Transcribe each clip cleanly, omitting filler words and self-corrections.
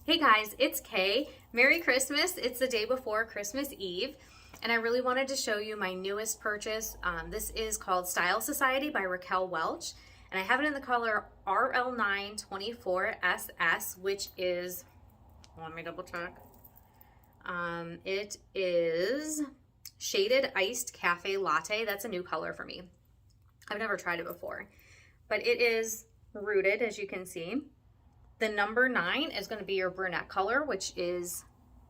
Hey guys, it's Kay. Merry Christmas. It's the day before Christmas Eve, and I really wanted to show you my newest purchase. This is called Style Society by Raquel Welch, and I have it in the color RL924SS, which is, let me double check. It is Shaded Iced Cafe Latte. That's a new color for me. I've never tried it before, but it is rooted, as you can see. The number 9 is going to be your brunette color, which is,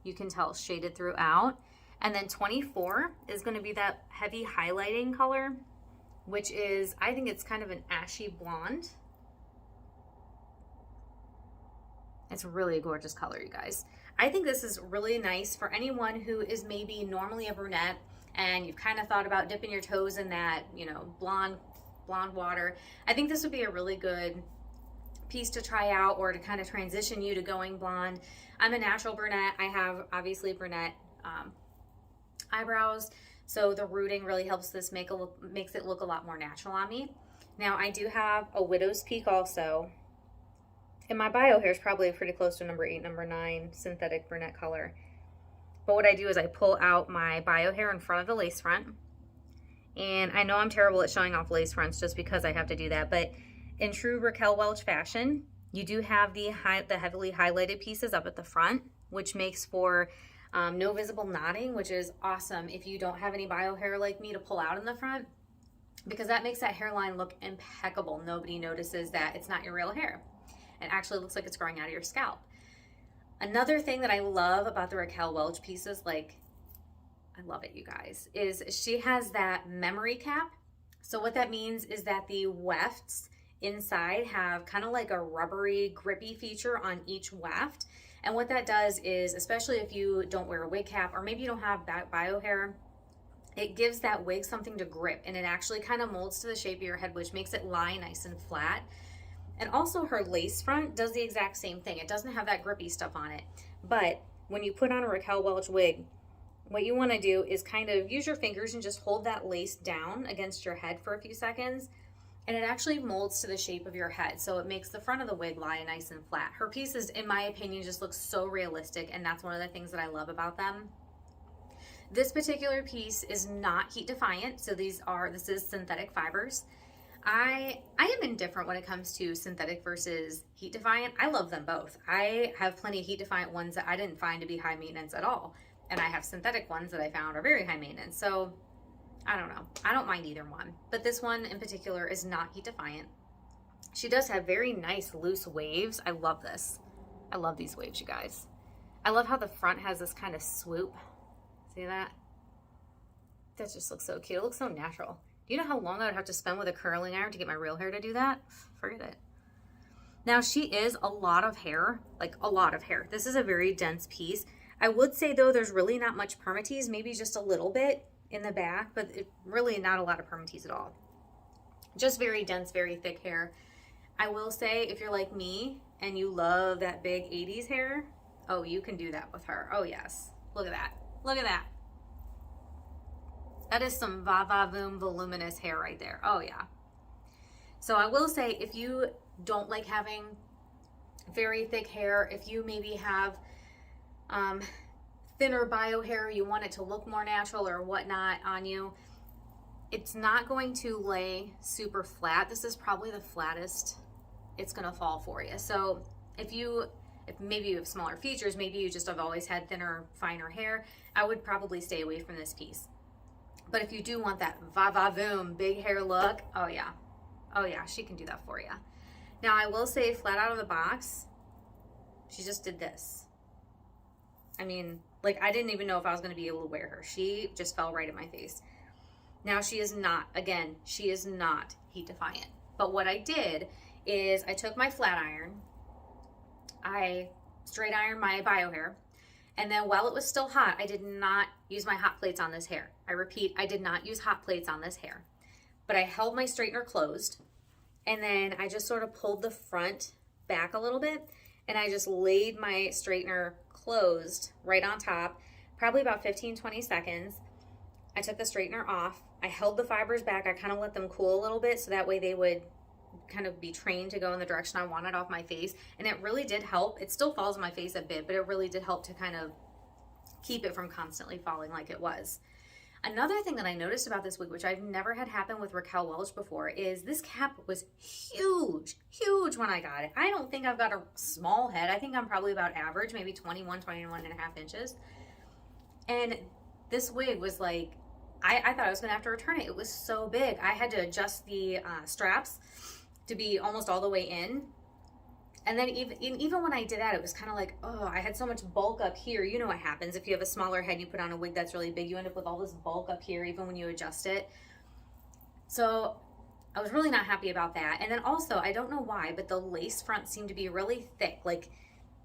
you can tell, shaded throughout. And then 24 is going to be that heavy highlighting color, which is, I think it's kind of an ashy blonde. It's really a gorgeous color, you guys. I think this is really nice for anyone who is maybe normally a brunette and you've kind of thought about dipping your toes in that, blonde water. I think this would be a really good piece to try out, or to kind of transition you to going blonde. I'm a natural brunette. I have obviously brunette eyebrows, so the rooting really helps this makes it look a lot more natural on me. Now I do have a widow's peak also, and my bio hair is probably pretty close to number 8, number 9 synthetic brunette color. But what I do is I pull out my bio hair in front of the lace front, and I know I'm terrible at showing off lace fronts just because I have to do that, but in true Raquel Welch fashion, you do have the heavily highlighted pieces up at the front, which makes for no visible knotting, which is awesome if you don't have any bio hair like me to pull out in the front, because that makes that hairline look impeccable. Nobody notices that it's not your real hair. It actually looks like it's growing out of your scalp. Another thing that I love about the Raquel Welch pieces, like, I love it, you guys, is she has that memory cap. So what that means is that the wefts inside have kind of like a rubbery, grippy feature on each weft. And what that does is, especially if you don't wear a wig cap, or maybe you don't have bio hair, it gives that wig something to grip, and it actually kind of molds to the shape of your head, which makes it lie nice and flat. And also her lace front does the exact same thing. It doesn't have that grippy stuff on it. But when you put on a Raquel Welch wig, what you want to do is kind of use your fingers and just hold that lace down against your head for a few seconds, and it actually molds to the shape of your head. So it makes the front of the wig lie nice and flat. Her pieces, in my opinion, just look so realistic, and that's one of the things that I love about them. This particular piece is not heat defiant, so this is synthetic fibers. I am indifferent when it comes to synthetic versus heat defiant. I love them both. I have plenty of heat defiant ones that I didn't find to be high maintenance at all, and I have synthetic ones that I found are very high maintenance. So I don't know. I don't mind either one. But this one in particular is not heat defiant. She does have very nice loose waves. I love this. I love these waves, you guys. I love how the front has this kind of swoop. See that? That just looks so cute. It looks so natural. Do you know how long I would have to spend with a curling iron to get my real hair to do that? Forget it. Now she is a lot of hair, like a lot of hair. This is a very dense piece. I would say though, there's really not much permatease, maybe just a little bit in the back, but really not a lot of permatease at all. Just very dense, very thick hair. I will say, if you're like me and you love that big 80s hair, oh, you can do that with her. Oh yes, look at that. Look at that. That is some va-va-voom voluminous hair right there. Oh yeah. So I will say, if you don't like having very thick hair, if you maybe have thinner bio hair, you want it to look more natural or whatnot on you, it's not going to lay super flat. This is probably the flattest it's going to fall for you. So if maybe you have smaller features, maybe you just have always had thinner, finer hair, I would probably stay away from this piece. But if you do want that va-va-voom big hair look, oh yeah, she can do that for you. Now I will say, flat out of the box, she just did this. I mean, like, I didn't even know if I was going to be able to wear her. She just fell right in my face. Now she is not heat defiant. But what I did is I took my flat iron, I straight ironed my bio hair, and then while it was still hot, I did not use my hot plates on this hair. I repeat, I did not use hot plates on this hair. But I held my straightener closed, and then I just sort of pulled the front back a little bit, and I just laid my straightener closed right on top, probably about 15-20 seconds. I took the straightener off. I held the fibers back. I kind of let them cool a little bit so that way they would kind of be trained to go in the direction I wanted off my face. And it really did help. It still falls on my face a bit, but it really did help to kind of keep it from constantly falling like it was. Another thing that I noticed about this wig, which I've never had happen with Raquel Welch before, is this cap was huge, huge when I got it. I don't think I've got a small head. I think I'm probably about average, maybe 21 and a half inches. And this wig was like, I thought I was gonna have to return it. It was so big. I had to adjust the straps to be almost all the way in. And then even when I did that, it was kind of like, oh, I had so much bulk up here. You know what happens if you have a smaller head and you put on a wig that's really big, you end up with all this bulk up here, even when you adjust it. So I was really not happy about that. And then also, I don't know why, but the lace front seemed to be really thick. Like,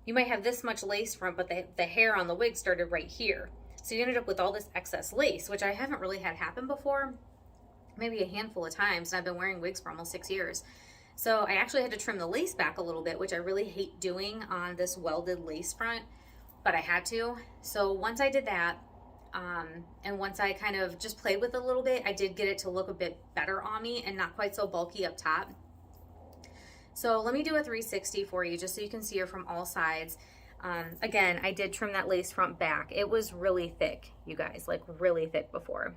you might have this much lace front, but the hair on the wig started right here. So you ended up with all this excess lace, which I haven't really had happen before, maybe a handful of times. And I've been wearing wigs for almost 6 years. So I actually had to trim the lace back a little bit, which I really hate doing on this welded lace front, but I had to. So once I did that, and once I kind of just played with it a little bit, I did get it to look a bit better on me and not quite so bulky up top. So let me do a 360 for you just so you can see her from all sides. Again, I did trim that lace front back. It was really thick, you guys, like really thick before.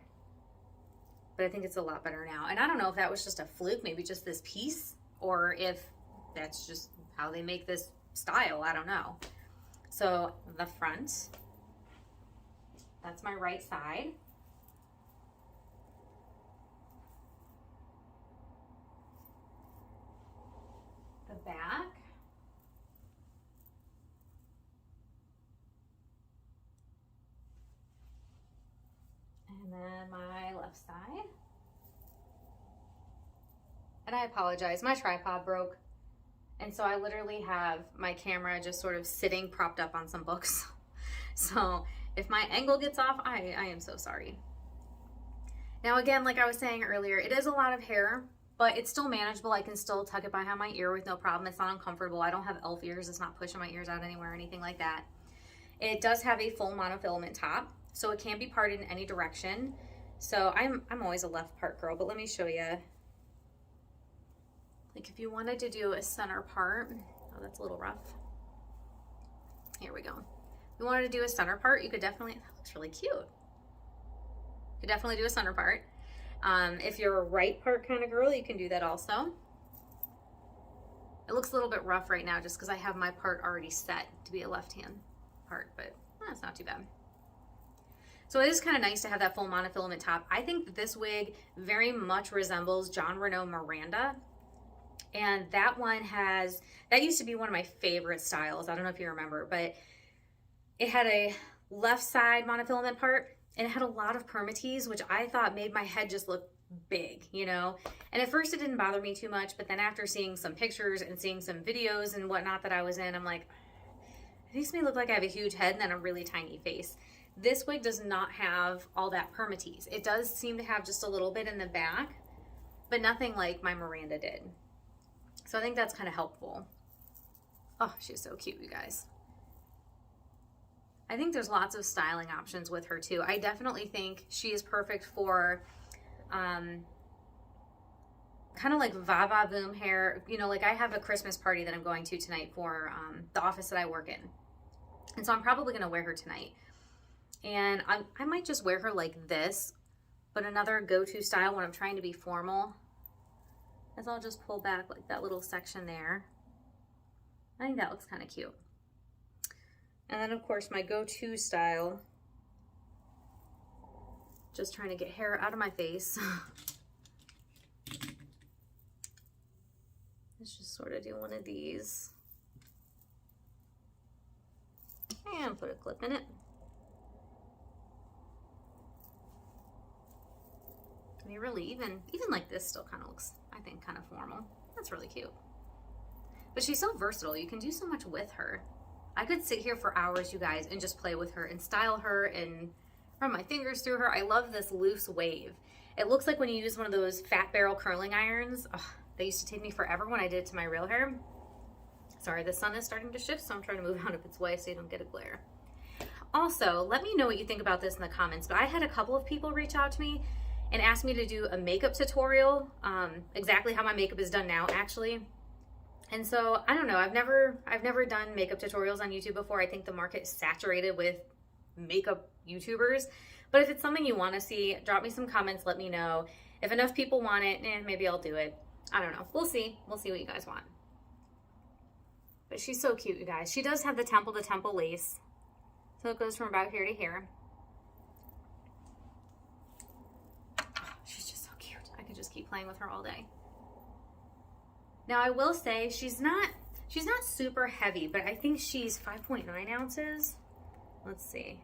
But I think it's a lot better now. And I don't know if that was just a fluke, maybe just this piece, or if that's just how they make this style, I don't know. So the front, that's my right side. The back. And then my left side. And I apologize, my tripod broke. And so I literally have my camera just sort of sitting propped up on some books. So if my angle gets off, I am so sorry. Now again, like I was saying earlier, it is a lot of hair, but it's still manageable. I can still tuck it behind my ear with no problem. It's not uncomfortable. I don't have elf ears. It's not pushing my ears out anywhere or anything like that. It does have a full monofilament top, so it can be parted in any direction. So I'm always a left part girl, but let me show you. Like if you wanted to do a center part, oh, that's a little rough. Here we go. If you wanted to do a center part, you could definitely, that looks really cute. You could definitely do a center part. If you're a right part kind of girl, you can do that also. It looks a little bit rough right now just because I have my part already set to be a left-hand part, but that's not too bad. So it is kind of nice to have that full monofilament top. I think that this wig very much resembles John Renault Miranda. And that one has, that used to be one of my favorite styles. I don't know if you remember, but it had a left side monofilament part and it had a lot of permatease, which I thought made my head just look big, you know? And at first it didn't bother me too much, but then after seeing some pictures and seeing some videos and whatnot that I was in, I'm like, it makes me look like I have a huge head and then a really tiny face. This wig does not have all that permatease. It does seem to have just a little bit in the back, but nothing like my Miranda did. So I think that's kind of helpful. Oh, she's so cute, you guys. I think there's lots of styling options with her too. I definitely think she is perfect for kind of like va-va-voom hair. You know, like I have a Christmas party that I'm going to tonight for the office that I work in. And so I'm probably going to wear her tonight. And I might just wear her like this, but another go-to style when I'm trying to be formal is I'll just pull back like that little section there. I think that looks kind of cute. And then of course my go-to style, just trying to get hair out of my face. Let's just sort of do one of these. And put a clip in it. I mean, really, even like this still kind of looks, I think, kind of formal. That's really cute. But she's so versatile. You can do so much with her. I could sit here for hours, you guys, and just play with her and style her and run my fingers through her. I love this loose wave. It looks like when you use one of those fat barrel curling irons. Oh, they used to take me forever when I did it to my real hair. Sorry, the sun is starting to shift, so I'm trying to move out of its way so you don't get a glare. Also, let me know what you think about this in the comments. But I had a couple of people reach out to me and asked me to do a makeup tutorial, exactly how my makeup is done now, actually. And so, I don't know, I've never done makeup tutorials on YouTube before. I think the market is saturated with makeup YouTubers. But if it's something you want to see, drop me some comments, let me know. If enough people want it, maybe I'll do it. I don't know. We'll see. We'll see what you guys want. But she's so cute, you guys. She does have the temple to temple lace. So it goes from about here to here. Oh, she's just so cute. I could just keep playing with her all day. Now I will say she's not super heavy, but I think she's 5.9 ounces. Let's see.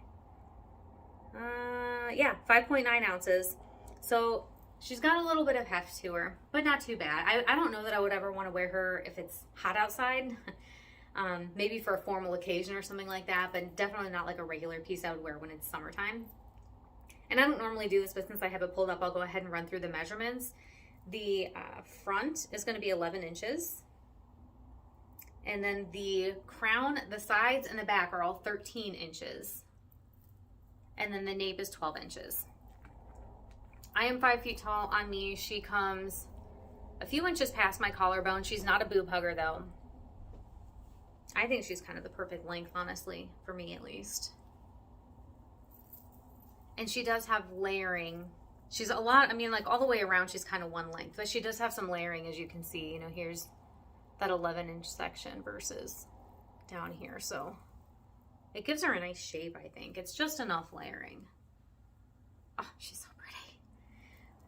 Yeah, 5.9 ounces. So she's got a little bit of heft to her, but not too bad. I don't know that I would ever want to wear her if it's hot outside. Maybe for a formal occasion or something like that, but definitely not like a regular piece I would wear when it's summertime. And I don't normally do this, but since I have it pulled up, I'll go ahead and run through the measurements. The front is going to be 11 inches. And then the crown, the sides, and the back are all 13 inches. And then the nape is 12 inches. I am 5 feet tall on me. She comes a few inches past my collarbone. She's not a boob hugger though. I think she's kind of the perfect length, honestly, for me at least. And she does have layering. She's a lot, I mean, like all the way around, she's kind of one length, but she does have some layering, as you can see. You know, here's that 11-inch section versus down here. So it gives her a nice shape, I think. It's just enough layering. Oh, she's so pretty.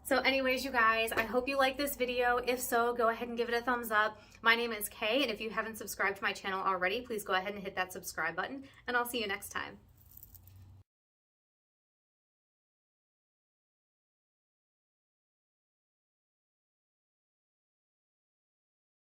So anyways, you guys, I hope you like this video. If so, go ahead and give it a thumbs up. My name is Kay, and if you haven't subscribed to my channel already, please go ahead and hit that subscribe button, and I'll see you next time.